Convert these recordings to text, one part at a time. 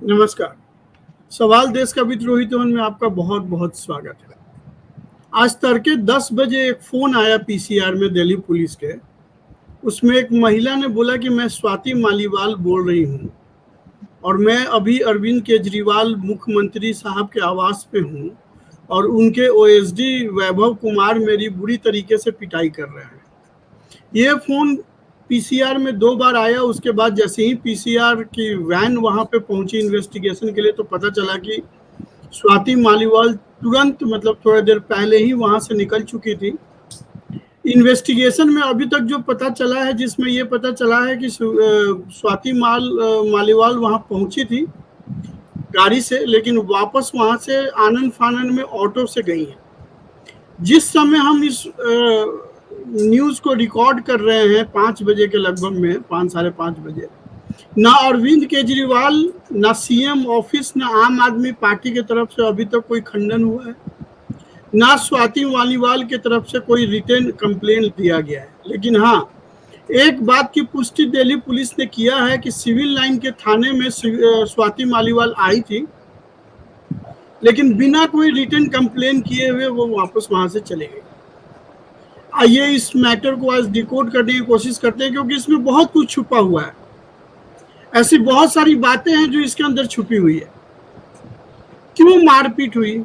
नमस्कार। सवाल देश का विद्रोही मन में आपका बहुत बहुत स्वागत है। आज तड़के 10 बजे एक फोन आया पीसीआर में दिल्ली पुलिस के। उसमें एक महिला ने बोला कि मैं स्वाति मालीवाल बोल रही हूँ और मैं अभी अरविंद केजरीवाल मुख्यमंत्री साहब के आवास पे हूँ और उनके ओएसडी वैभव कुमार मेरी बुरी तरीके से पिटाई कर रहे हैं। ये फोन पीसीआर में 2 बार आया। उसके बाद जैसे ही पीसीआर की वैन वहां पे पहुंची इन्वेस्टिगेशन के लिए तो पता चला कि स्वाति मालीवाल तुरंत थोड़ी देर पहले ही वहां से निकल चुकी थी। इन्वेस्टिगेशन में अभी तक जो पता चला है, जिसमें ये पता चला है कि स्वाति मालीवाल वहां पहुंची थी गाड़ी से, लेकिन वापस वहां से आनन फानन में ऑटो से गई है। जिस समय हम इस न्यूज को रिकॉर्ड कर रहे हैं 5 बजे के लगभग में, 5 साढ़े 5 बजे, ना अरविंद केजरीवाल, ना सीएम ऑफिस, ना आम आदमी पार्टी की तरफ से अभी तक कोई खंडन हुआ है, ना स्वाति मालीवाल की तरफ से कोई रिटन कंप्लेंट दिया गया है। लेकिन हाँ, एक बात की पुष्टि दिल्ली पुलिस ने किया है कि सिविल लाइन के थाने में स्वाति मालीवाल आई थी, लेकिन बिना कोई रिटन कंप्लेंट किए हुए वो वापस वहां से चले गए। आइए इस मैटर को आज डिकोड करने की कोशिश करते हैं, क्योंकि इसमें बहुत कुछ छुपा हुआ है। ऐसी बहुत सारी बातें हैं जो इसके अंदर छुपी हुई है। क्यों मारपीट हुई?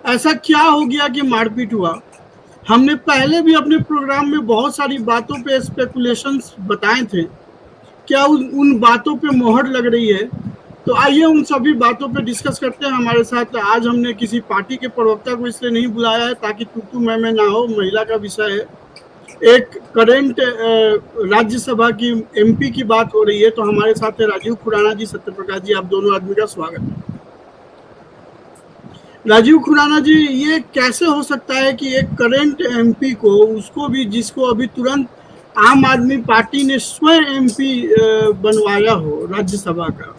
ऐसा क्या हो गया कि मारपीट हुआ? हमने पहले भी अपने प्रोग्राम में बहुत सारी बातों पे स्पेकुलेशंस बताए थे। क्या उन बातों पे मोहर लग रही है? तो आइए उन सभी बातों पे डिस्कस करते हैं। हमारे साथ आज हमने किसी पार्टी के प्रवक्ता को इसलिए नहीं बुलाया है ताकि तू मैं ना हो, महिला का विषय है। एक करेंट राज्यसभा की एमपी की बात हो रही है, तो हमारे साथ है राजीव खुराना जी, सत्यप्रकाश जी। आप दोनों आदमी का स्वागत है। राजीव खुराना जी, ये कैसे हो सकता है कि एक करेंट एमपी को, उसको भी जिसको अभी तुरंत आम आदमी पार्टी ने स्वयं एमपी बनवाया हो राज्यसभा का,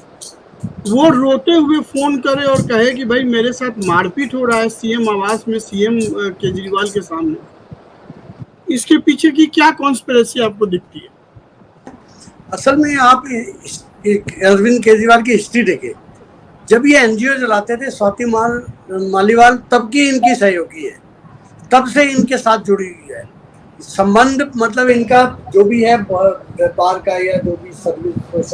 वो रोते हुए फोन करे और कहे कि भाई मेरे साथ मारपीट हो रहा है सीएम आवास में, सीएम केजरीवाल के सामने? इसके पीछे की क्या कॉन्स्पिरेसी आपको दिखती है? असल में आप अरविंद केजरीवाल की हिस्ट्री देखें। जब ये एनजीओ चलाते थे स्वाति मालीवाल, तब की इनकी सहयोगी है, तब से इनके साथ जुड़ी हुई है। संबंध इनका जो भी है व्यापार का या जो भी सर्विस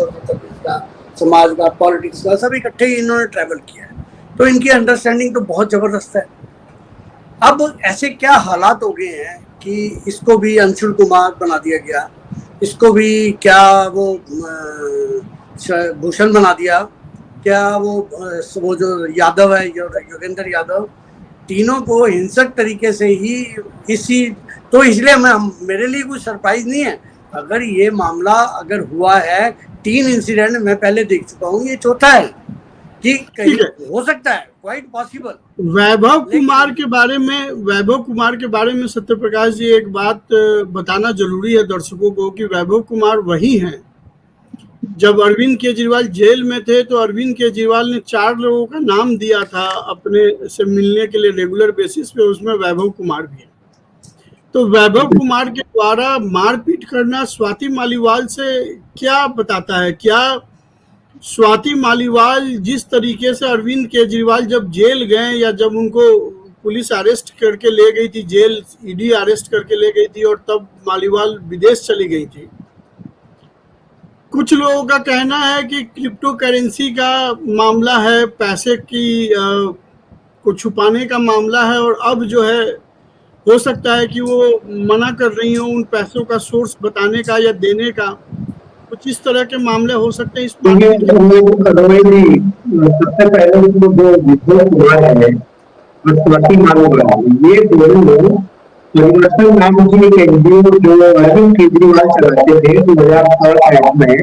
का, समाज का, पॉलिटिक्स का, सब इकट्ठे ही इन्होंने ट्रैवल किया है। तो इनकी अंडरस्टैंडिंग तो बहुत ज़बरदस्त है। अब ऐसे क्या हालात हो गए हैं कि इसको भी अंशुल कुमार बना दिया गया, इसको भी क्या वो भूषण बना दिया, क्या वो जो यादव है, योगेंद्र यादव, तीनों को हिंसक तरीके से ही तो इसलिए मेरे लिए कोई सरप्राइज नहीं है। अगर ये मामला अगर हुआ है, 3 इंसिडेंट मैं पहले देख चुका हूँ, ये चौथा है कि कहीं हो सकता है, क्वाइट पॉसिबल। वैभव कुमार के बारे में सत्यप्रकाश जी एक बात बताना जरूरी है दर्शकों को कि वैभव कुमार वही हैं। जब अरविंद केजरीवाल जेल में थे तो अरविंद केजरीवाल ने 4 लोगों का नाम दिया था अपने से मिलने के लिए रेगुलर बेसिस पे, उसमें वैभव कुमार भी है। तो वैभव कुमार के द्वारा मारपीट करना स्वाति मालीवाल से क्या बताता है? क्या स्वाति मालीवाल जिस तरीके से अरविंद केजरीवाल जब जेल गए, या जब उनको पुलिस अरेस्ट करके ले गई थी, जेल ईडी अरेस्ट करके ले गई थी और तब मालीवाल विदेश चली गई थी, कुछ लोगों का कहना है कि क्रिप्टो करेंसी का मामला है, पैसे की को छुपाने का मामला है, और अब जो है हो सकता है कि वो मना कर रही हो उन पैसों का सोर्स बताने का या देने का। कुछ इस तरह के मामले हो सकते हैं। सबसे पहले जो विभव कुमार है, स्वाति मालीवाल, ये दोनों परिवर्तन नाम की एक एनजीओ जो अरविंद केजरीवाल चलाते थे 2007 में,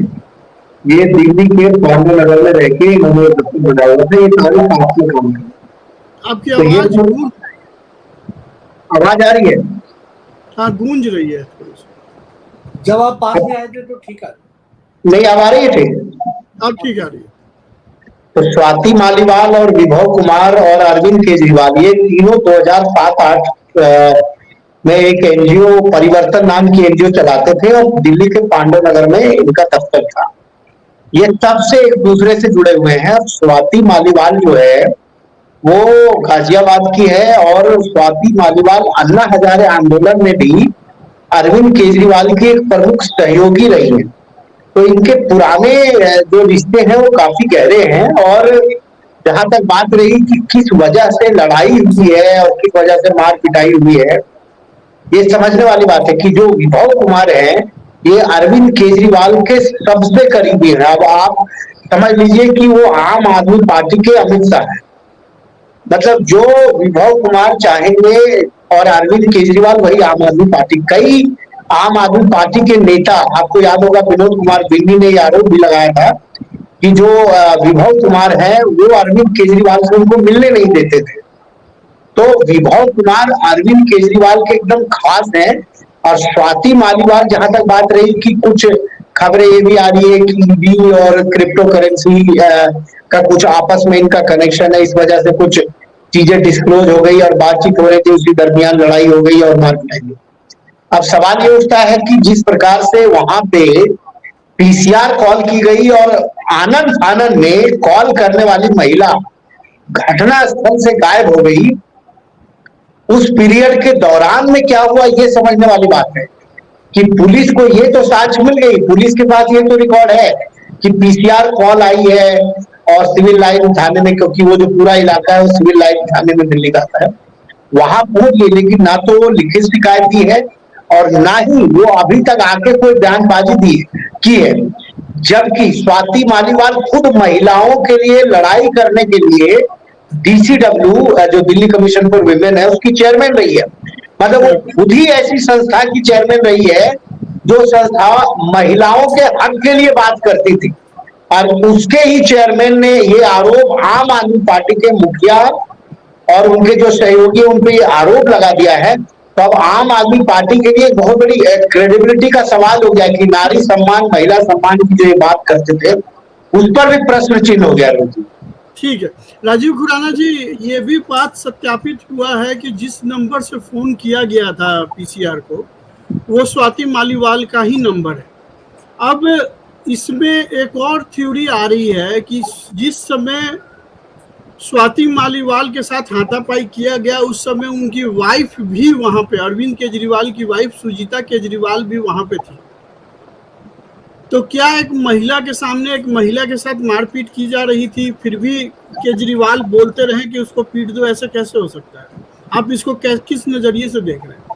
ये दिल्ली के पांडुनगर में रह के इन्होंने बनाया था। ये सारे साथ में काम करते। आपकी आवाज आ रही है? हाँ, गूंज रही है। जब आप पास में आए थे तो ठीक है, नहीं अब आ रही है? ठीक, अब ठीक आ रही है। तो स्वाति मालीवाल और विभव कुमार और अरविंद केजरीवाल, ये तीनों 2007-8 में एक एनजीओ, परिवर्तन नाम की एनजीओ चलाते थे और दिल्ली के पांडुनगर में इनका दफ्तर था। ये तब से एक दूसरे से जुड़े हुए हैं। स्वाति मालीवाल जो है वो गाजियाबाद की है और स्वाति मालीवाल अन्ना हजारे आंदोलन में भी अरविंद केजरीवाल की एक प्रमुख सहयोगी रही है। तो इनके पुराने जो रिश्ते हैं वो काफी गहरे हैं। और जहां तक बात रही कि किस वजह से लड़ाई हुई है और किस वजह से मार पिटाई हुई है, ये समझने वाली बात है कि जो विभव कुमार है ये अरविंद केजरीवाल के सबसे करीबी है। अब आप समझ लीजिए कि वो आम आदमी पार्टी के अमित शाह है। मतलब जो विभव कुमार चाहेंगे और अरविंद केजरीवाल वही आम आदमी पार्टी। कई आम आदमी पार्टी के नेता, आपको याद होगा विनोद कुमार बिन्नी ने यह आरोप भी लगाया था कि जो विभव कुमार है वो अरविंद केजरीवाल से उनको मिलने नहीं देते थे। तो विभव कुमार अरविंद केजरीवाल के एकदम खास हैं। और स्वाति मालीवाल, जहां तक बात रही कि कुछ खबरें ये भी आ रही है कि ईडी और क्रिप्टो करेंसी का कुछ आपस में इनका कनेक्शन है, इस वजह से कुछ चीजें डिस्क्लोज हो गई और बातचीत हो रही थी, उसी दरमियान लड़ाई हो गई और मार पिटाई। अब सवाल ये उठता है कि जिस प्रकार से वहां पे पीसीआर कॉल की गई और आनंद फानन में कॉल करने वाली महिला घटना स्थल से गायब हो गई, उस पीरियड के दौरान में क्या हुआ ये समझने वाली बात है कि पुलिस को ये तो साक्ष्य मिल गई, पुलिस के पास ये तो रिकॉर्ड है कि पीसीआर कॉल आई है और सिविल लाइन थाने में, क्योंकि वो जो पूरा इलाका है वो सिविल लाइन थाने में दिल्ली का है, वहां पहुंच गई। लेकिन ना तो वो लिखित शिकायत दी है और ना ही वो अभी तक आके कोई बयानबाजी दी की है। जबकि स्वाति मालीवाल खुद महिलाओं के लिए लड़ाई करने के लिए डीसीडब्ल्यू जो दिल्ली कमीशन फॉर विमेन है उसकी चेयरमैन रही है। मतलब वो खुद ही ऐसी संस्था की चेयरमैन रही है जो संस्था महिलाओं के हक के लिए बात करती थी। और उसके ही चेयरमैन ने ये आरोप आम आदमी पार्टी के मुखिया और उनके जो सहयोगी उन पे आरोप लगा दिया है। तो अब आम आदमी पार्टी के लिए बहुत बड़ी क्रेडिबिलिटी का सवाल हो गया कि नारी सम्मान, महिला सम्मान की जो ये बात करते थे उस पर भी प्रश्न चिन्ह हो गया। ठीक है राजीव खुराना जी, ये भी बात सत्यापित हुआ है कि जिस नंबर से फोन किया गया था पीसीआर को वो स्वाति मालीवाल का ही नंबर है। अब इसमें एक और थ्योरी आ रही है कि जिस समय स्वाति मालीवाल के साथ हाथापाई किया गया उस समय उनकी वाइफ भी वहां पे, अरविंद केजरीवाल की वाइफ सुजीता केजरीवाल भी वहां पे थी। तो क्या एक महिला के सामने एक महिला के साथ मारपीट की जा रही थी, फिर भी केजरीवाल बोलते रहे कि उसको पीट दो, ऐसा कैसे हो सकता है? आप इसको किस नजरिए से देख रहे हैं?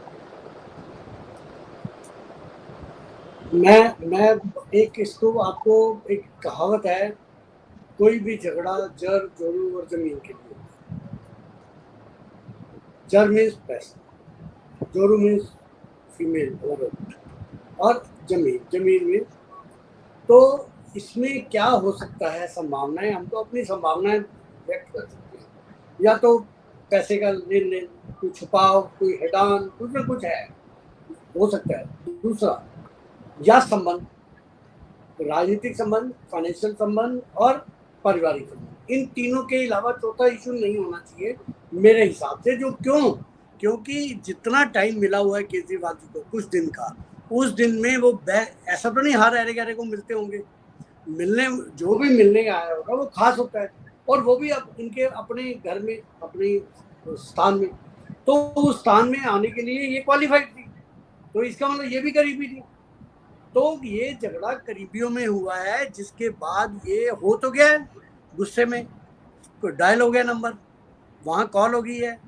मैं एक इसको आपको एक कहावत है, कोई भी झगड़ा जर जोरू और जमीन के लिए। जर मीन्स पैसा, जोरू मीन्स फीमेल औरत और जमीन में। तो इसमें क्या हो सकता है संभावनाएं, हम तो अपनी संभावनाएं व्यक्त कर सकते हैं। या तो पैसे का लेन देन, कोई छुपाव, कोई हेडान, कुछ ना कुछ है, हो सकता है। दूसरा या संबंध, राजनीतिक संबंध, फाइनेंशियल संबंध और पारिवारिक संबंध। इन तीनों के अलावा चौथा इशू नहीं होना चाहिए मेरे हिसाब से। जो क्योंकि जितना टाइम मिला हुआ है केजरीवाल जी को कुछ दिन का, उस दिन में वो ऐसा तो नहीं हर अरे को मिलते होंगे। मिलने जो भी मिलने आया होगा वो खास होता है और वो भी अब इनके अपने घर में, अपने स्थान में। तो उस स्थान में आने के लिए ये क्वालिफाइड थी, तो इसका मतलब ये भी करीबी थी। तो ये झगड़ा करीबियों में हुआ है, जिसके बाद ये हो तो गया है, गुस्से में कोई डायल हो गया नंबर, वहाँ कॉल हो गई है।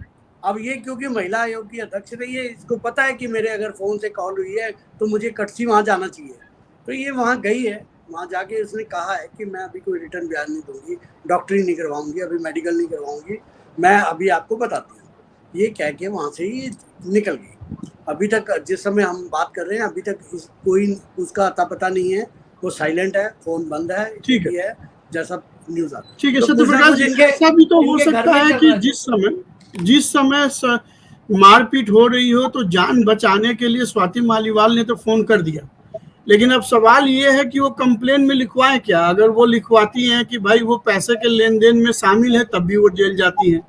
अब ये क्योंकि महिला आयोग की अध्यक्ष रही है, इसको पता है कि मेरे अगर फ़ोन से कॉल हुई है तो मुझे कटसी वहाँ जाना चाहिए। तो ये वहाँ गई है, वहाँ जाके उसने कहा है कि मैं अभी कोई रिटर्न बयान नहीं दूंगी, डॉक्टरी नहीं करवाऊंगी, अभी मेडिकल नहीं करवाऊंगी, मैं अभी आपको बताती हूँ। ये कह के वहाँ से ही निकल गई। अभी तक जिस समय हम बात कर रहे हैं अभी तक कोई उसका अता पता नहीं है, वो साइलेंट है, फ़ोन बंद है। ठीक है, जैसा न्यूज़ आता है। ठीक है सत्यप्रकाश जी, ऐसा भी तो हो सकता है कि जिस समय मारपीट हो रही हो तो जान बचाने के लिए स्वाति मालीवाल ने तो फोन कर दिया, लेकिन अब सवाल ये है कि वो कंप्लेन में लिखवाएं क्या? अगर वो लिखवाती हैं कि भाई वो पैसे के लेन देन में शामिल है तब भी वो जेल जाती हैं।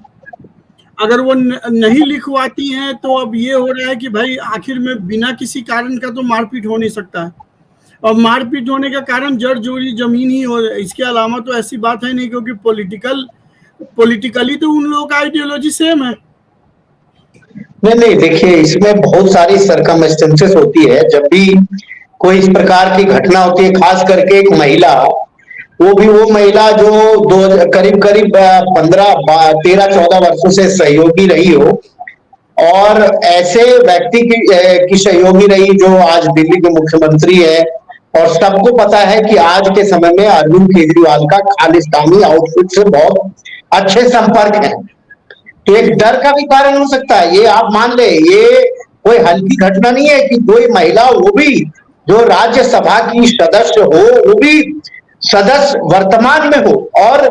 अगर वो नहीं लिखवाती हैं तो अब ये हो रहा है कि भाई आखिर में बिना किसी कारण का तो मारपीट हो नहीं सकता है। और मारपीट होने का कारण जड़ जोड़ी जमीन ही हो, इसके अलावा तो ऐसी बात है नहीं, क्योंकि पॉलिटिकली तो उन लोगों का आइडियोलॉजी सेम है। नहीं नहीं, देखिए इसमें बहुत सारी सरकमस्टेंसेस होती है जब भी कोई इस प्रकार की घटना होती है, खास करके एक महिला, वो महिला जो दो करीब करीब 15 13 14 वर्षों से सहयोगी रही हो, और ऐसे व्यक्ति की सहयोगी रही जो आज दिल्ली के मुख्यमंत्री है, और सबको पता है कि आज के समय में अरविंद केजरीवाल का खालिस्तानी आउटफिट से बहुत अच्छे संपर्क है। तो एक डर का भी कारण हो सकता है, ये आप मान ले, ये कोई हल्की घटना नहीं है कि कोई महिला, वो भी जो राज्यसभा की सदस्य हो, वो भी सदस्य वर्तमान में हो, और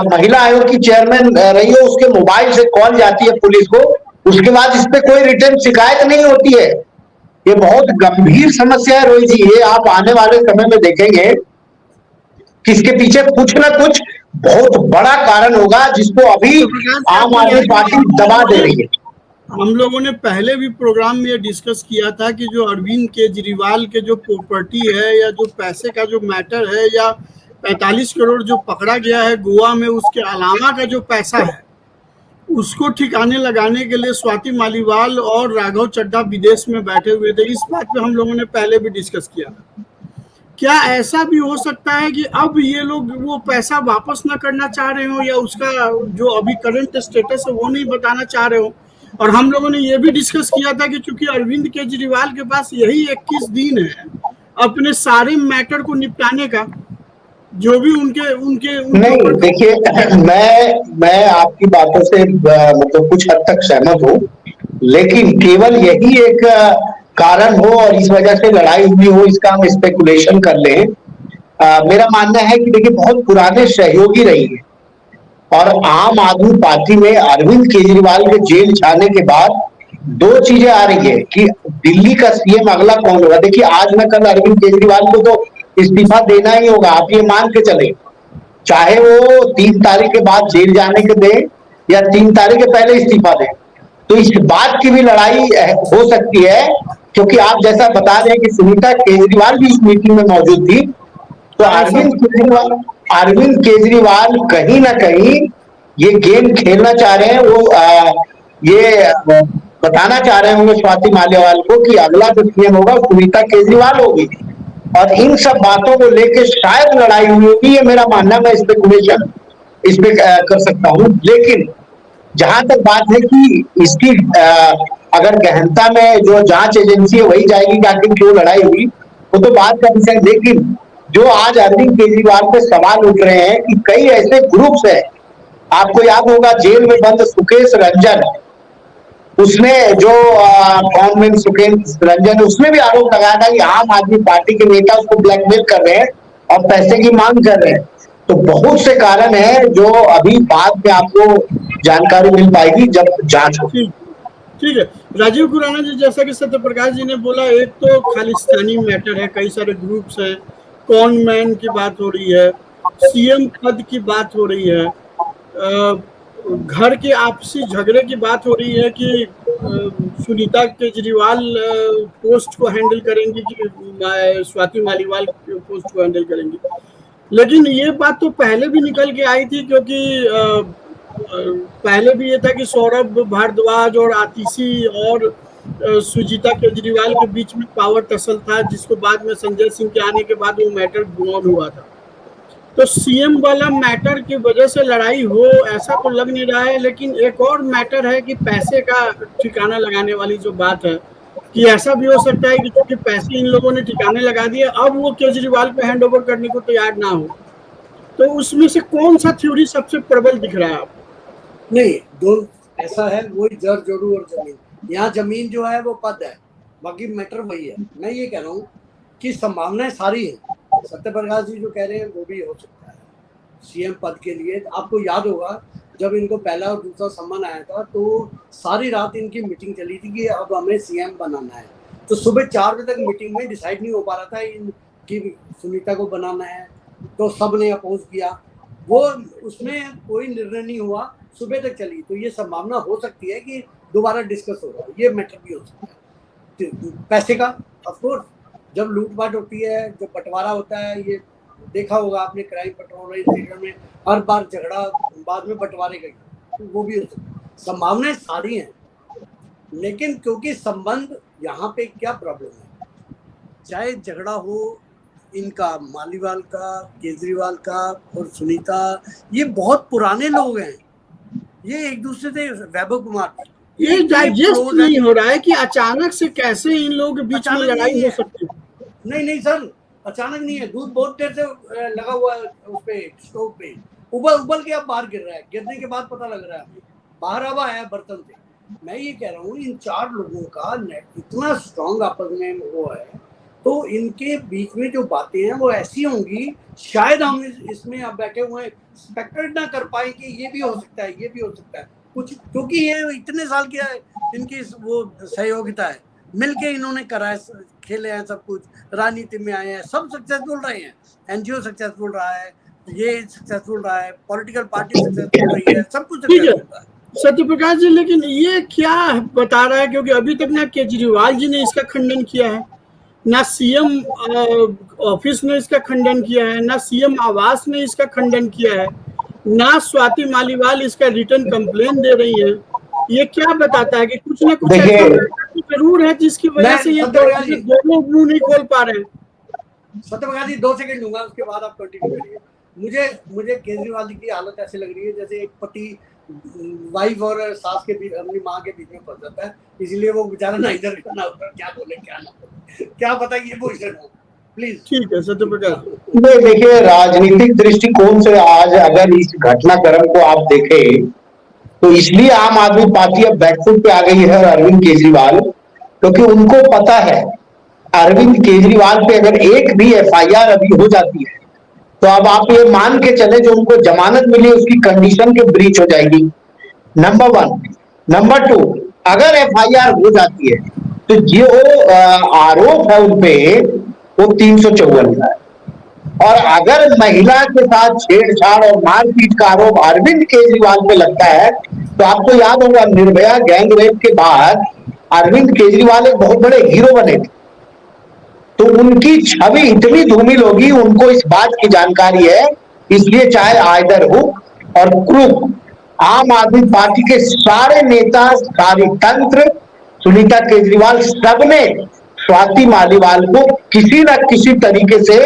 महिला आयोग की चेयरमैन रही हो, उसके मोबाइल से कॉल जाती है पुलिस को, उसके बाद इस पे कोई रिटर्न शिकायत नहीं होती है। ये बहुत गंभीर समस्या है रोहित जी, ये आप आने वाले समय में देखेंगे कि इसके पीछे कुछ ना कुछ बहुत बड़ा कारण होगा, जिसको अभी आम आदमी पार्टी दबा दे रही है। हम लोगों ने पहले भी प्रोग्राम में डिस्कस किया था कि जो अरविंद केजरीवाल के जो प्रॉपर्टी है या जो पैसे का जो मैटर है, या 45 करोड़ जो पकड़ा गया है गोवा में, उसके अलावा का जो पैसा है उसको ठिकाने लगाने के लिए स्वाति मालीवाल और राघव चड्ढा विदेश में बैठे हुए थे। इस बात पे हम लोगों ने पहले भी डिस्कस किया था। क्या ऐसा भी हो सकता है कि अब ये लोग वो पैसा वापस ना करना चाह रहे हो, या उसका जो अभी करंट स्टेटस है वो नहीं बताना चाह रहे हो? और हम लोगों ने ये भी डिस्कस किया था कि चूंकि अरविंद केजरीवाल के पास यही 21 दिन है अपने सारे मैटर को निपटाने का, जो भी उनके उनके नहीं देखिए, मैं आपकी बातों से मतलब कुछ हद तक सहमत हूँ, लेकिन केवल यही एक कारण हो और इस वजह से लड़ाई हुई हो, इसका हम स्पेकुलेशन कर लें। मेरा मानना है कि देखिए बहुत पुराने सहयोगी रही है, और आम आदमी पार्टी में अरविंद केजरीवाल के जेल जाने के बाद दो चीजें आ रही है कि दिल्ली का सीएम अगला कौन होगा। देखिए आज न कल अरविंद केजरीवाल को तो इस्तीफा देना ही होगा, आप ये मान के चले, चाहे वो 3 तारीख के बाद जेल जाने के दे या 3 तारीख के पहले इस्तीफा दे। तो इस बात की भी लड़ाई हो सकती है, क्योंकि आप जैसा बता रहे हैं कि सुनीता केजरीवाल भी इस मीटिंग में मौजूद थी। तो अरविंद केजरीवाल कहीं ना कहीं ये गेम खेलना चाह रहे हैं, वो ये बताना चाह रहे होंगे स्वाति मालीवाल को कि अगला जो सीएम होगा सुनीता केजरीवाल होगी, और इन सब बातों को लेकर शायद लड़ाई हुई होगी, ये मेरा मानना, मैं स्पेकुलेशन इसमें कर सकता हूं। लेकिन जहां तक बात है कि इसकी अगर गहनता में जो जांच एजेंसी है वही जाएगी कि आखिर क्यों लड़ाई हुई, वो तो बात का विषय। लेकिन जो आज अरविंद केजरीवाल पे सवाल उठ रहे हैं कि कई ऐसे ग्रुप्स हैं, आपको याद होगा जेल में बंद सुकेश रंजन, उसने जो कॉमन सुकेश रंजन, उसने भी आरोप लगाया था कि आम आदमी पार्टी के नेता उसको ब्लैकमेल कर रहे हैं और पैसे की मांग कर रहे हैं। तो बहुत से कारण है जो अभी बाद में आपको जानकारी मिल पाएगी जब जांच हो। ठीक है राजीव खुराना जी, जैसा कि सत्यप्रकाश जी ने बोला, एक तो खालिस्तानी मैटर है, कई सारे ग्रुप्स हैं, कॉन मैन की बात हो रही है, सीएम पद की बात हो रही है, घर के आपसी झगड़े की बात हो रही है कि सुनीता केजरीवाल पोस्ट को हैंडल करेंगी कि स्वाति मालीवाल पोस्ट को हैंडल करेंगी। लेकिन ये बात तो पहले भी निकल के आई थी, क्योंकि पहले भी ये था कि सौरभ भारद्वाज और आतिशी और सुजीता केजरीवाल के बीच में पावर टसल था, जिसको बाद में संजय सिंह के आने के बाद वो मैटर गॉन हुआ था। तो सीएम वाला मैटर की वजह से लड़ाई हो ऐसा तो लग नहीं रहा है। लेकिन एक और मैटर है कि पैसे का ठिकाना लगाने वाली जो बात है, कि ऐसा भी हो सकता है कि क्योंकि पैसे इन लोगों ने ठिकाने लगा दिए, अब वो केजरीवाल पे हैंड ओवर करने को तैयार ना हो। तो उसमें से कौन सा थ्योरी सबसे प्रबल दिख रहा है आपको? नहीं, दोनों ऐसा है, वही जड़ जोड़ू और जमीन। यहाँ जमीन जो है वो पद है, बाकी मैटर वही है। मैं ये कह रहा हूँ कि संभावनाएं सारी हैं। सत्यप्रकाश जी जो कह रहे हैं वो भी हो सकता है सीएम पद के लिए। आपको याद होगा जब इनको पहला और दूसरा सम्मान आया था तो सारी रात इनकी मीटिंग चली थी कि अब हमें सीएम बनाना है। तो सुबह 4 बजे तक मीटिंग में डिसाइड नहीं हो पा रहा था कि सुनीता को बनाना है, तो सब ने अपोज किया, वो उसमें कोई निर्णय नहीं हुआ, सुबह तक चली। तो ये संभावना हो सकती है कि दोबारा डिस्कस होगा, ये मैटर भी हो सकता है। पैसे का ऑफ कोर्स जब लूटपाट होती है, जब बंटवारा होता है, ये देखा होगा आपने क्राइम पेट्रोल इंसिडेंट में, हर बार झगड़ा बाद में बंटवारे का, तो वो भी हो सकता है। संभावनाएं सारी हैं, लेकिन क्योंकि संबंध यहाँ पे क्या प्रॉब्लम है, चाहे झगड़ा हो इनका मालीवाल का, केजरीवाल का और सुनीता, ये बहुत पुराने लोग हैं, ये एक दूसरे से, वैभव कुमार, ये डाइजेस्ट नहीं हो रहा है कि अचानक से कैसे इन लोगों के बीच में लड़ाई हो सकती है। नहीं सर, अचानक नहीं है, दूध बहुत देर से लगा हुआ है उस पे स्टोव पे, उबल के अब बाहर गिर रहा है, गिरने के बाद पता लग रहा है बाहर अब आया है बर्तन से। मैं ये कह रहा हूँ इन 4 लोगों का इतना स्ट्रांग आपस में वो है, तो इनके बीच में जो बातें हैं वो ऐसी होंगी, शायद हम इसमें अब बैठे हुए एक्सपेक्टेड ना कर पाए कि ये भी हो सकता है, ये भी हो सकता है कुछ, क्योंकि ये इतने साल की है इनकी वो सहयोगिता है, मिलके इन्होंने करा है, खेले हैं सब कुछ, राजनीति में आए हैं, सब सक्सेसफुल रहे हैं, एनजीओ सक्सेसफुल रहा है, ये सक्सेसफुल रहा है, पॉलिटिकल पार्टी सक्सेसफुल रही है, सब कुछ सक्सेसफुल रहा है। सत्यप्रकाश जी, लेकिन ये क्या बता रहा है, क्योंकि अभी तक ना केजरीवाल जी ने इसका खंडन किया है, ना सीएम ऑफिस ने इसका खंडन किया है, ना सीएम आवास ने इसका खंडन किया है, ना स्वाति मालीवाल इसका रिटर्न कंप्लेन दे रही है। ये क्या बताता है कि कुछ ना कुछ ऐसा जरूर है जिसकी वजह से ये दोनों मुंह नहीं खोल पा रहे हैं। सत्यप्रकाश जी 2 सेकंड लूंगा, उसके बाद आप कंटिन्यू करिए। मुझे केजरीवाल जी की हालत ऐसे लग रही है जैसे एक पति वाइफ और सास के बीच, अपनी माँ के बीच में फंस जाता है, इसलिए वो बेचारा ना इधर ना उधर, क्या बोले क्या ना बोले, क्या पता ये पोजीशन हो। प्लीज। ठीक है सत्यप्रकाश। देखिए, राजनीतिक दृष्टिकोण से आज अगर इस घटनाक्रम को आप देखें तो इसलिए आम आदमी पार्टी अब बैकफुट पे आ गई है अरविंद केजरीवाल, क्योंकि उनको पता है अरविंद केजरीवाल पे अगर एक भी एफआईआर अभी हो जाती है तो अब आप ये मान के चले जो उनको जमानत मिली उसकी कंडीशन के ब्रीच हो जाएगी, नंबर 1। नंबर 2, अगर एफआईआर हो जाती है तो जो आरोप है उनपे वो 354 है, और अगर महिला के साथ छेड़छाड़ और मारपीट का आरोप अरविंद केजरीवाल पे लगता है तो आपको याद होगा निर्भया गैंग रेप के बाद अरविंद केजरीवाल एक बहुत बड़े हीरो बने थे, तो उनकी छवि इतनी धूमिल होगी, उनको इस बात की जानकारी है, इसलिए चाहे आइदर हुक और क्रूक, आम आदमी पार्टी के सारे नेता, सारी तंत्र, सुनीता केजरीवाल, सबने स्वाति मालीवाल को किसी न किसी तरीके से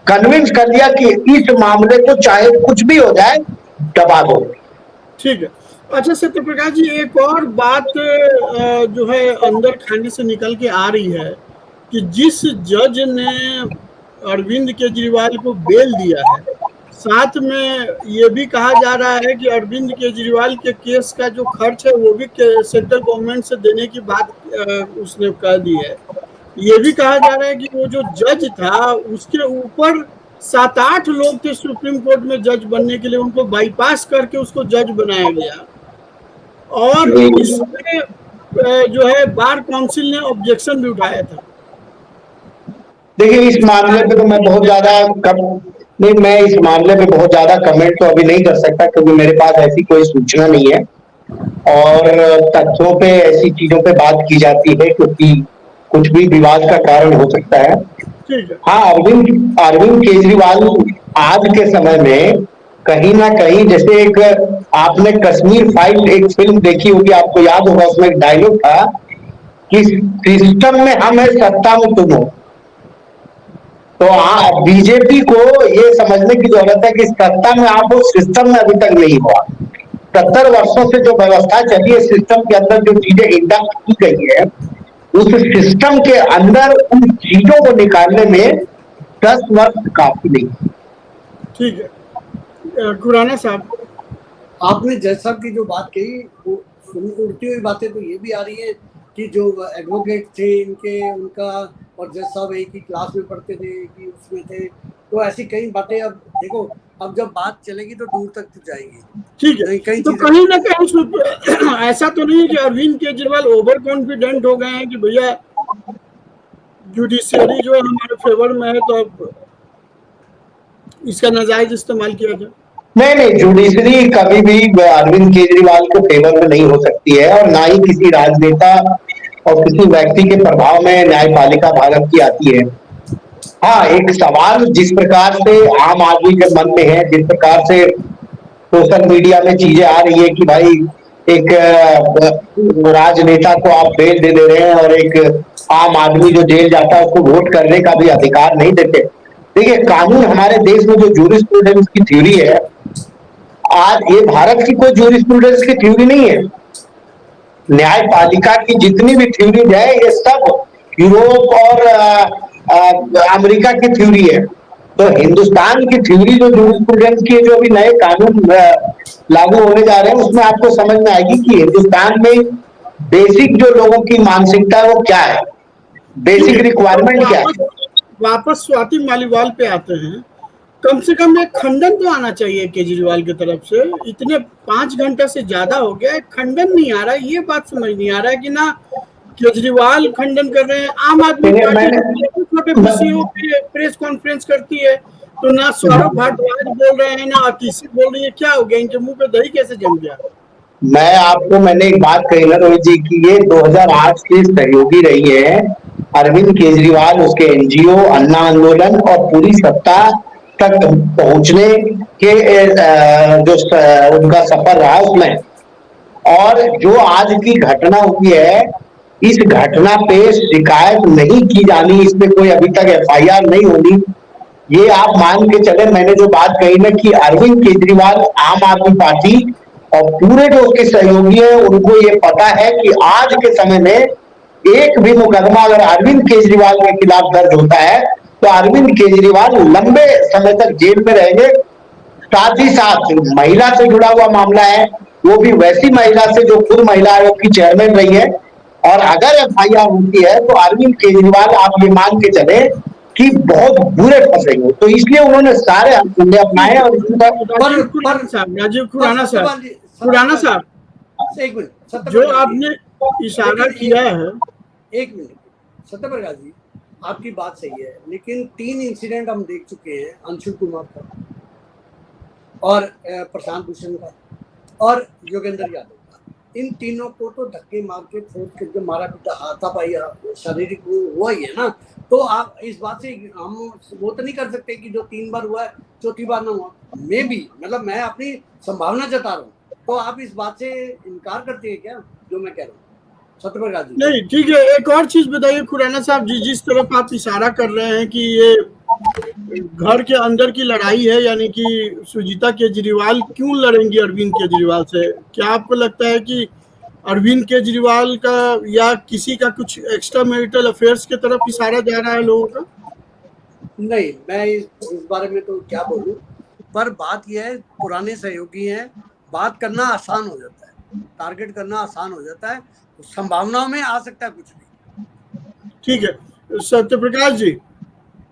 कन्विंस कर दिया कि इस मामले को चाहे कुछ भी हो जाए दबा दो। ठीक है। अच्छा सत्यप्रकाश जी, एक और बात जो है अंदर खाने से निकल के आ रही है कि जिस जज ने अरविंद केजरीवाल को बेल दिया है, साथ में ये भी कहा जा रहा है कि अरविंद केजरीवाल के केस का जो खर्च है वो भी सेंट्रल गवर्नमेंट से देने की बात उसने कह दी है। ये भी कहा जा रहा है कि वो जो जज था उसके ऊपर 7-8 लोग थे सुप्रीम कोर्ट में जज बनने के लिए, उनको बाईपास करके उसको जज बनाया गया, और इसमें जो है बार काउंसिल ने ऑब्जेक्शन भी उठाया था। देखिए, इस मामले पे तो मैं बहुत ज्यादा मैं इस मामले पे बहुत ज्यादा कमेंट तो अभी नहीं कर सकता, क्योंकि मेरे पास ऐसी कोई सूचना नहीं है, और तथ्यों पे ऐसी चीजों पे बात की जाती है क्योंकि कुछ भी विवाद का कारण हो सकता है। हाँ, अरविंद केजरीवाल आज के समय में कहीं ना कहीं, जैसे एक आपने कश्मीर फाइल एक फिल्म देखी होगी, आपको याद होगा, उसमें एक डायलॉग था कि सिस्टम में हम है, सत्ता में तुम हो। तो बीजेपी को ये समझने की जरूरत है कि सत्ता में आप हो, सिस्टम में अभी तक नहीं हुआ। 70 वर्षों से जो व्यवस्था चली है, सिस्टम के अंदर जो चीजें इंडक्ट की गई है, उस सिस्टम के अंदर उन चीजों को निकालने में 10 वर्ष काफी नहीं। ठीक है खुराना साहब, आपने जज साहब की जो बात कही वो उड़ती हुई बातें तो ये भी आ रही है कि जो एडवोकेट थे इनके, उनका और जज साहब एक ही क्लास में पढ़ते थे, कि उसमें थे, तो ऐसी कई बातें। अब देखो, अब जब बात चलेगी तो दूर तक तो जाएगी। ठीक है, तो कहीं ना कहीं ऐसा तो नहीं है कि अरविंद केजरीवाल ओवर कॉन्फिडेंट हो गए हैं कि भैया जुडिशियरी जो है हमारे फेवर में है, तो अब इसका नाजायज इस्तेमाल किया जाए। नहीं, जुडिशरी कभी भी अरविंद केजरीवाल के फेवर में नहीं हो सकती है, और ना ही किसी राजनेता और किसी व्यक्ति के प्रभाव में न्यायपालिका भारत की आती है। हाँ, एक सवाल जिस प्रकार से आम आदमी के मन में है, जिस प्रकार से सोशल मीडिया में चीजें आ रही है कि भाई एक राजनेता को आप बेल दे रहे हैं और एक आम आदमी जो जेल जाता है उसको वोट करने का भी अधिकार नहीं देते। देखिए, कानून हमारे देश में जो जूरिस्प्रूडेंस की थ्योरी है, आज ये भारत की कोई जूरिस्प्रूडेंस की थ्योरी नहीं है। न्यायपालिका की जितनी भी थ्योरीज है ये सब यूरोप और अमेरिका की थ्योरी है। तो हिंदुस्तान की थ्योरी जो जूरिस्प्रूडेंस की जो अभी नए कानून लागू होने जा रहे हैं उसमें आपको समझ में आएगी कि हिंदुस्तान में बेसिक जो लोगों की मानसिकता है वो क्या है, बेसिक रिक्वायरमेंट क्या है। वापस स्वाति मालीवाल पे आते हैं। कम से कम एक खंडन तो आना चाहिए केजरीवाल की तरफ से। इतने 5 घंटे से ज्यादा हो गया, एक खंडन नहीं आ रहा है। ये बात समझ नहीं आ रहा है कि ना केजरीवाल खंडन कर रहे हैं, आम आदमी पार्टी छोटे खुशियों पे प्रेस कॉन्फ्रेंस करती है, तो ना सौरभ भारद्वाज बोल रहे हैं ना आतिशी बोल रही है। क्या हो गया, इनके मुंह पे दही कैसे जम गया? मैंने एक बात कही ना रोहित जी की ये 2008 की सहयोगी रही है अरविंद केजरीवाल, उसके एनजीओ, अन्ना आंदोलन और पूरी सत्ता तक पहुंचने के जो उनका सफर रहा उसमें। और जो आज की घटना हुई है, इस घटना पे शिकायत नहीं की जानी, इसमें कोई अभी तक एफआईआर नहीं होनी, ये आप मान के चले। मैंने जो बात कही ना कि अरविंद केजरीवाल, आम आदमी पार्टी और पूरे जो उसके सहयोगी हैं उनको ये पता है कि आज के समय में एक भी मुकदमा अगर अरविंद केजरीवाल के खिलाफ दर्ज होता है तो अरविंद केजरीवाल लंबे समय तक जेल में रहेंगे। साथ ही साथ महिला से जुड़ा हुआ मामला है, वो भी वैसी महिला से जो खुद महिला आयोग की चेयरमैन रही है। और अगर एफआईआर होती है तो अरविंद केजरीवाल आप ये मान के चले कि बहुत बुरे फंसेंगे। तो इसलिए उन्होंने सारे हथकंडे अपनाए। और राजीव खुराना साहब, एक मिनट, जो आपने इशारा किया है, एक मिनट सत्यप्रकाश जी, आपकी बात सही है, लेकिन 3 इंसिडेंट हम देख चुके हैं, अंशुल कुमार का और प्रशांत भूषण का और योगेंद्र यादव का। इन तीनों को तो धक्के मार के फोड़ के जो मारा पीटा, हाथापाई, शारीरिक हुआ ही है ना। तो आप इस बात से हम वो तो नहीं कर सकते कि जो 3 बार हुआ है चौथी बार ना हुआ। मैं अपनी संभावना जता रहा हूँ, तो आप इस बात से इनकार करते हैं क्या जो मैं कह रहा हूँ? सत्यप्रकाश जी नहीं, ठीक है। एक और चीज बताइए खुराना साहब जी, जिस तरफ आप इशारा कर रहे हैं कि ये घर के अंदर की लड़ाई है, यानी कि सुजीता केजरीवाल क्यों लड़ेंगी अरविंद केजरीवाल से, क्या आपको लगता है कि अरविंद केजरीवाल का या किसी का कुछ एक्स्ट्रा मैरिटल अफेयर्स की तरफ इशारा जा रहा है लोगों का? नहीं, मैं इस बारे में तो क्या बोलूं, पर बात यह है, पुराने सहयोगी हैं, बात करना आसान हो जाता है, टारगेट करना आसान हो जाता है, संभावनाओं में आ सकता है कुछ भी। ठीक है सत्यप्रकाश जी,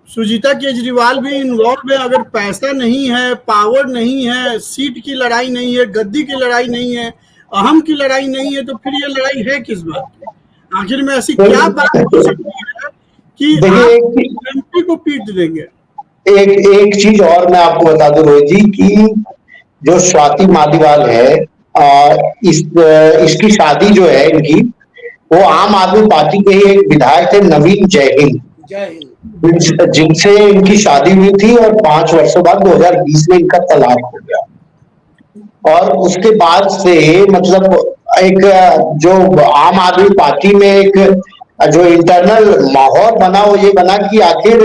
सुजीता केजरीवाल भी इन्वॉल्व है। अगर पैसा नहीं है, पावर नहीं है, सीट की लड़ाई नहीं है, गद्दी की लड़ाई नहीं है, अहम की लड़ाई नहीं है, तो फिर ये लड़ाई है किस बात की? आखिर में ऐसी क्या बात हो सकती है कि आप एमपी को पीट देंगे? एक चीज और मैं आपको बता दूं रोहित जी की जो स्वाति मालीवाल है, इसकी शादी जो है इनकी, वो आम आदमी पार्टी के ही एक विधायक थे नवीन जयहिंद, जिनसे इनकी शादी हुई थी और 5 वर्षों बाद 2020 में इनका तलाक हो गया। और उसके बाद से मतलब एक जो आम आदमी पार्टी में एक जो इंटरनल माहौल बना वो ये बना कि आखिर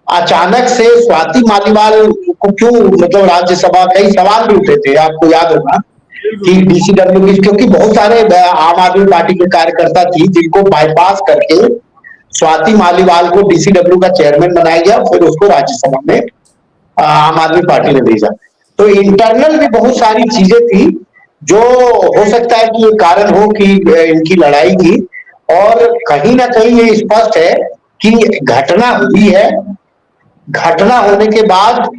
अचानक से स्वाति मालीवाल को क्यों, मतलब राज्यसभा कई सवाल भी उठे थे, आपको याद होगा कि डीसीडब्ल्यू की, क्योंकि बहुत सारे आम आदमी पार्टी के कार्यकर्ता थी जिनको बाईपास करके स्वाति मालीवाल को डीसीडब्ल्यू का चेयरमैन बनाया गया, फिर उसको राज्यसभा में आम आदमी पार्टी ने भेजा। तो इंटरनल भी बहुत सारी चीजें थी जो हो सकता है कि ये कारण हो कि इनकी लड़ाई की। और कहीं ना कहीं ये स्पष्ट है कि घटना हुई है, घटना होने के बाद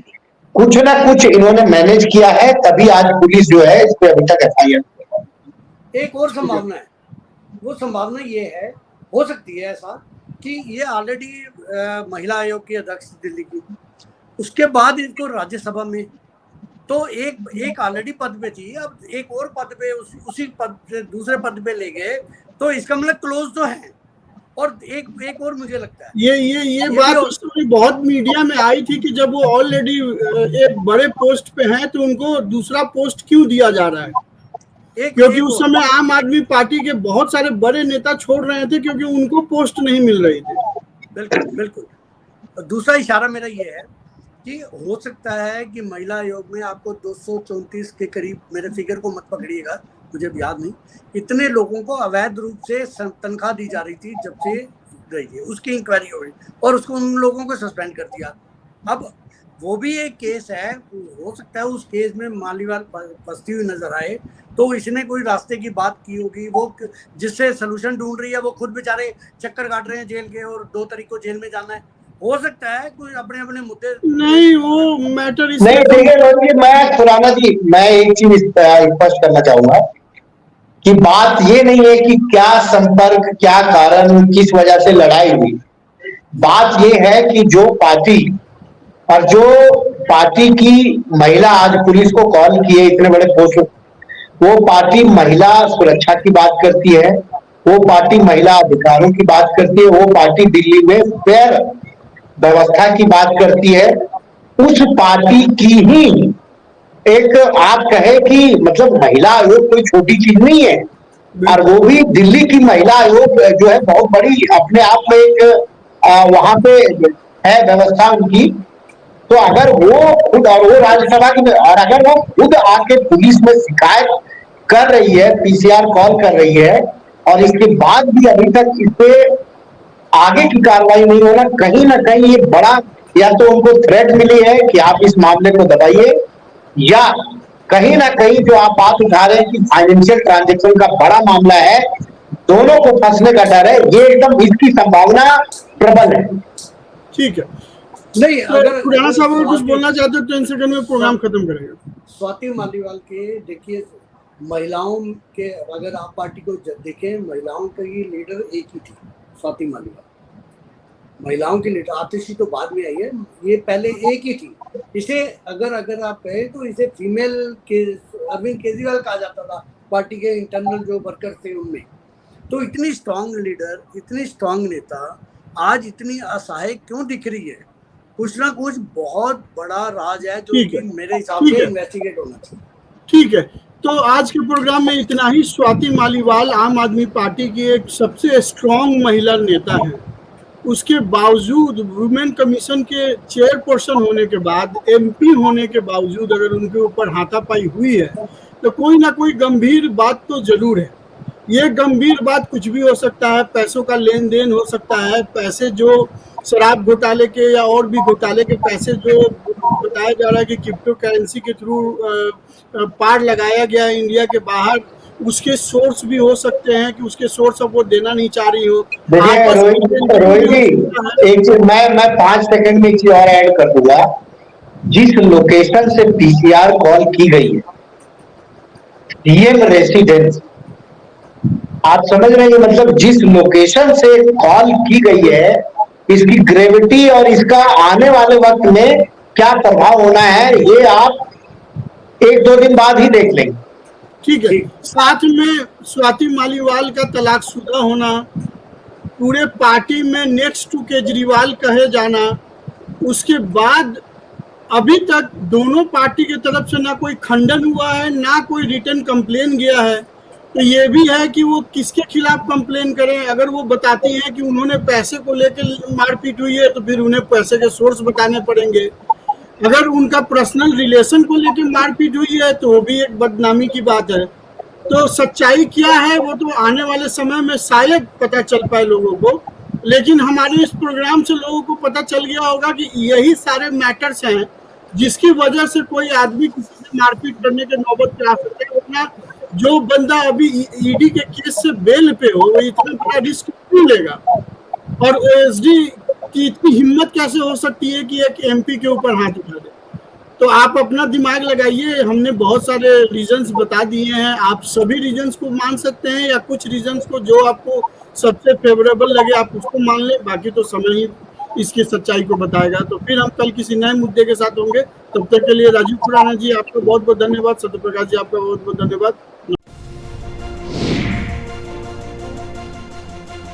कुछ ना कुछ इन्होंने मैनेज किया है, तभी आज पुलिस जो है इस पे अभी तक एफआईआर। एक और संभावना है, वो संभावना ये है, हो सकती है ऐसा कि ये ऑलरेडी महिला आयोग की अध्यक्ष दिल्ली की, उसके बाद इनको राज्यसभा में तो एक ऑलरेडी पद पे थी, अब एक और पद पे उसी पद से दूसरे पद पे ले गए, तो इसका मतलब क्लोज तो है। और एक और मुझे लगता है ये बात उस समय बहुत मीडिया में आई थी कि जब वो ऑलरेडी एक बड़े पोस्ट पे हैं तो उनको दूसरा पोस्ट क्यों दिया जा रहा है, क्योंकि उस समय आम आदमी पार्टी के बहुत सारे बड़े नेता छोड़ रहे थे क्योंकि उनको पोस्ट नहीं मिल रही थी। बिल्कुल बिल्कुल। दूसरा इशारा मेरा ये है कि हो सकता है कि महिला आयोग में आपको 234 के करीब, मेरे फिगर को मत पकड़िएगा, मुझे याद नहीं, इतने लोगों को अवैध रूप से तनख्वाह दी जा रही थी जब से रही है, उसकी इंक्वायरी हो गई और उसको उन लोगों को सस्पेंड कर दिया। अब वो भी एक केस है, हो सकता है उस केस में मालीवाल फंसती हुई नजर आए तो इसने कोई रास्ते की बात की होगी, वो जिससे सोल्यूशन ढूंढ रही है, वो खुद बेचारे चक्कर काट रहे हैं जेल के और 2 तारीख को जेल में जाना है। हो सकता है कोई अपने अपने मुद्दे नहीं, वो मैटर नहीं। ठीक है, मैं खुराना जी, मैं एक चीज स्पष्ट करना चाहूंगा कि बात ये नहीं है कि क्या संपर्क, क्या कारण, किस वजह से लड़ाई हुई। बात ये है कि जो पार्टी और जो पार्टी की महिला आज पुलिस को कॉल किए इतने बड़े पोस्ट, वो पार्टी महिला सुरक्षा की बात करती है, वो पार्टी महिला अधिकारों की बात करती है, वो पार्टी दिल्ली में फेयर व्यवस्था की बात करती है। उस पार्टी की ही एक आप कहे कि मतलब महिला आयोग कोई छोटी चीज नहीं है, और वो भी दिल्ली की महिला आयोग जो है बहुत बड़ी अपने आप में एक वहां पे है व्यवस्था उनकी। तो अगर वो खुद, और वो राज्यसभा की, और अगर वो खुद आके पुलिस में शिकायत कर रही है, पीसीआर कॉल कर रही है, और इसके बाद भी अभी तक इस पे आगे की कार्रवाई नहीं होना, कहीं ना कहीं ये बड़ा, या तो उनको थ्रेट मिली है कि आप इस मामले को दबाइए, या कहीं ना कहीं जो आप बात उठा रहे हैं कि फाइनेंशियल ट्रांजैक्शन का बड़ा मामला है, दोनों को फंसने का डर है, ये एकदम इसकी संभावना प्रबल है। ठीक है, नहीं, तो अगर खुराना साहब अगर कुछ बोलना चाहते हो तो 10 सेकंड में प्रोग्राम खत्म करेंगे। स्वाति मालीवाल के देखिए, महिलाओं के अगर आप पार्टी को देखें, महिलाओं की लीडर एक ही थी, स्वाति मालीवाल। महिलाओं की लीडर, आतिशी तो बाद में आई है, ये पहले एक ही थी। इसे अगर आप कहें तो इसे फीमेल के अरविंद केजरीवाल कहा जाता था, पार्टी के इंटरनल जो वर्कर थे उनमें। तो इतनी स्ट्रांग लीडर, इतनी स्ट्रांग नेता आज इतनी असहाय क्यों दिख रही है? कुछ ना कुछ बहुत बड़ा राज है जो कि मेरे हिसाब से इन्वेस्टिगेट होना चाहिए। ठीक है, तो आज के प्रोग्राम में इतना ही। स्वाति मालीवाल आम आदमी पार्टी की एक सबसे स्ट्रांग महिला नेता है। उसके बावजूद वुमेन कमीशन के चेयरपर्सन होने के बाद, एमपी होने के बावजूद अगर उनके ऊपर हाथापाई हुई है तो कोई ना कोई गंभीर बात तो जरूर है। ये गंभीर बात कुछ भी हो सकता है, पैसों का लेन देन हो सकता है, पैसे जो शराब घोटाले के या और भी घोटाले के पैसे जो बताया जा रहा है कि क्रिप्टो करेंसी के थ्रू पार लगाया गया है इंडिया के बाहर, उसके सोर्स भी हो सकते हैं कि उसके सोर्स अब वो देना नहीं चाह रही हो। देखिए रोहित जी, एक चीज मैं 5 सेकंड में एक चीज और ऐड कर दूंगा। जिस लोकेशन से पीसीआर कॉल की गई है, डीएम रेसिडेंस, आप समझ रहे हैं, मतलब जिस लोकेशन से कॉल की गई है, इसकी ग्रेविटी और इसका आने वाले वक्त में क्या प्रभाव होना है, ये आप 1-2 दिन बाद ही देख लेंगे। ठीक है, साथ में स्वाति मालीवाल का तलाकशुदा होना, पूरे पार्टी में नेक्स्ट टू केजरीवाल कहे जाना, उसके बाद अभी तक दोनों पार्टी की तरफ से ना कोई खंडन हुआ है, ना कोई रिटर्न कंप्लेन गया है। तो ये भी है कि वो किसके खिलाफ कंप्लेन करें। अगर वो बताती हैं कि उन्होंने पैसे को लेकर मारपीट हुई है तो फिर उन्हें पैसे के सोर्स बताने पड़ेंगे। अगर उनका पर्सनल रिलेशन को लेकर मारपीट हुई है तो वो भी एक बदनामी की बात है। तो सच्चाई क्या है वो तो आने वाले समय में शायद पता चल पाए लोगों को, लेकिन हमारे इस प्रोग्राम से लोगों को पता चल गया होगा कि यही सारे मैटर्स हैं जिसकी वजह से कोई आदमी किसी से मारपीट करने के नौबत पे आ सकता है। वरना जो बंदा अभी ईडी के केस से बेल पे हो वो इतना बड़ा रिस्क क्यों लेगा, और ओएसडी की इतनी हिम्मत कैसे हो सकती है कि एक एमपी के ऊपर हाथ उठा दे। तो आप अपना दिमाग लगाइए, हमने बहुत सारे रीजंस बता दिए हैं, आप सभी रीजंस को मान सकते हैं या कुछ रीजंस को जो आपको सबसे फेवरेबल लगे आप उसको मान लें, बाकी तो समय ही इसकी सच्चाई को बताएगा। तो फिर हम कल किसी नए मुद्दे के साथ होंगे, तब तक के लिए राजीव खुराना जी आपका बहुत बहुत धन्यवाद, सत्यप्रकाश जी आपका बहुत बहुत धन्यवाद।